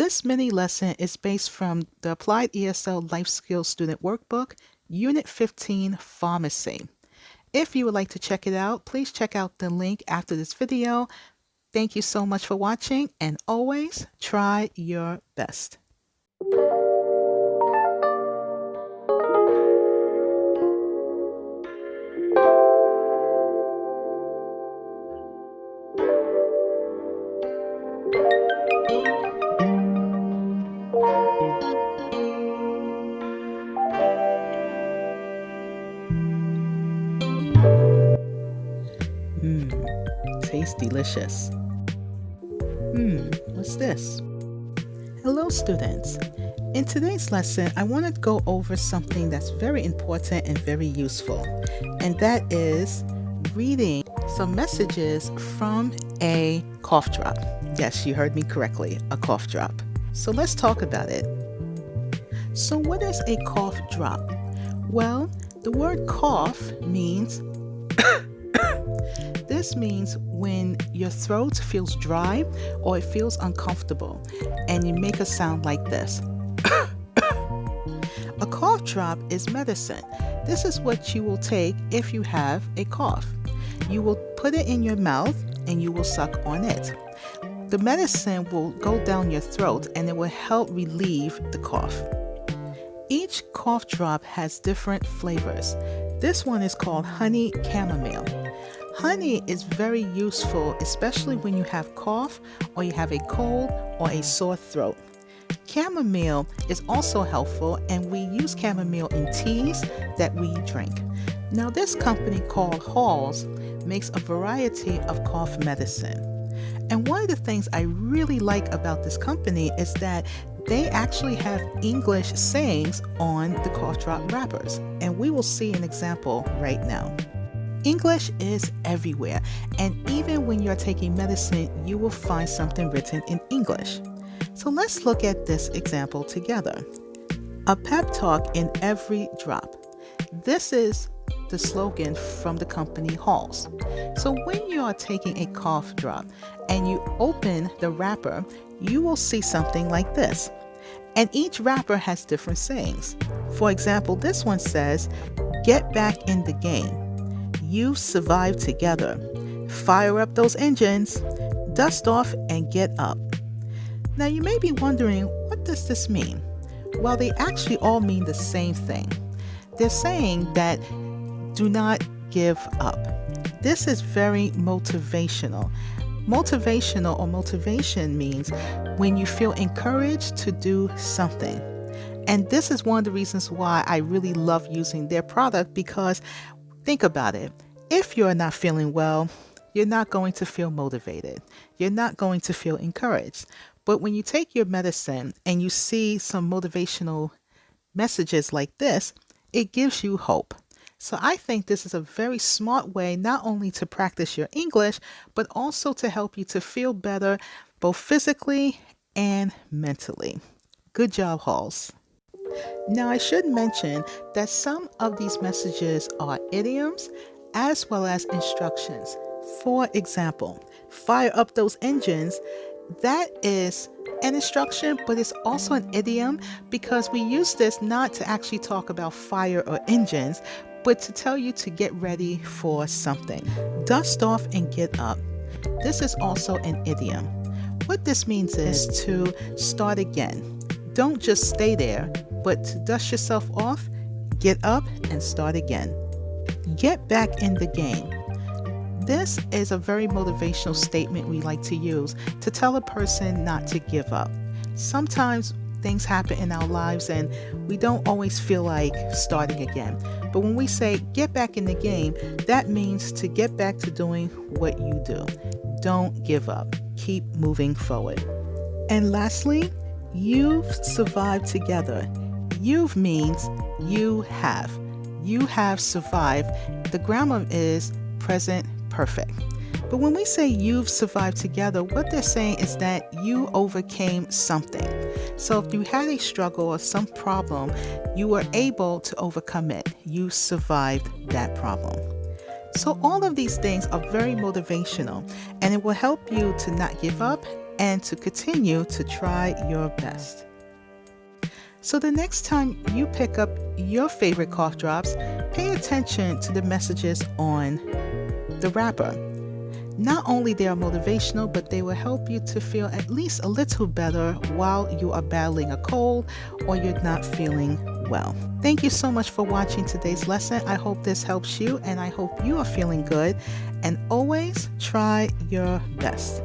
This mini lesson is based from the Applied ESL Life Skills Student Workbook, Unit 15, Pharmacy. If you would like to check it out, please check out the link after this video. Thank you so much for watching, and always try your best. Tastes delicious. What's this? Hello students. In today's lesson, I want to go over something that's very important and very useful, and that is reading some messages from a cough drop. Yes, you heard me correctly, a cough drop. So let's talk about it. So what is a cough drop? Well, the word cough means this means when your throat feels dry or it feels uncomfortable and you make a sound like this. A cough drop is medicine. This is what you will take if you have a cough. You will put it in your mouth and you will suck on it. The medicine will go down your throat and it will help relieve the cough. Each cough drop has different flavors. This one is called honey chamomile. Honey is very useful, especially when you have cough or you have a cold or a sore throat. Chamomile is also helpful, and we use chamomile in teas that we drink. Now, this company called Halls makes a variety of cough medicine. And one of the things I really like about this company is that they actually have English sayings on the cough drop wrappers, and we will see an example right now. English is everywhere, and even when you're taking medicine, you will find something written in English. So let's look at this example together. A pep talk in every drop. This is the slogan from the company Halls. So when you are taking a cough drop and you open the wrapper, you will see something like this. And each wrapper has different sayings. For example, this one says, "Get back in the game. You survive together. Fire up those engines. Dust off and get up." Now you may be wondering, what does this mean? Well, they actually all mean the same thing. They're saying that do not give up. This is very motivational. Motivational or motivation means when you feel encouraged to do something. And this is one of the reasons why I really love using their product, because think about it. If you're not feeling well, you're not going to feel motivated. You're not going to feel encouraged. But when you take your medicine and you see some motivational messages like this, it gives you hope. So I think this is a very smart way not only to practice your English, but also to help you to feel better, both physically and mentally. Good job, Halls. Now, I should mention that some of these messages are idioms as well as instructions. For example, fire up those engines. That is an instruction, but it's also an idiom because we use this not to actually talk about fire or engines, but to tell you to get ready for something. Dust off and get up. This is also an idiom. What this means is to start again. Don't just stay there, but to dust yourself off, get up and start again. Get back in the game. This is a very motivational statement we like to use to tell a person not to give up. Sometimes things happen in our lives and we don't always feel like starting again. But when we say get back in the game, that means to get back to doing what you do. Don't give up. Keep moving forward. And lastly, you've survived together. You've means you have. You have survived. The grammar is present perfect. But when we say you've survived together, what they're saying is that you overcame something. So if you had a struggle or some problem, you were able to overcome it. You survived that problem. So all of these things are very motivational, and it will help you to not give up and to continue to try your best. So the next time you pick up your favorite cough drops, pay attention to the messages on the wrapper. Not only they are motivational, but they will help you to feel at least a little better while you are battling a cold or you're not feeling well. Thank you so much for watching today's lesson. I hope this helps you and I hope you are feeling good. And always try your best.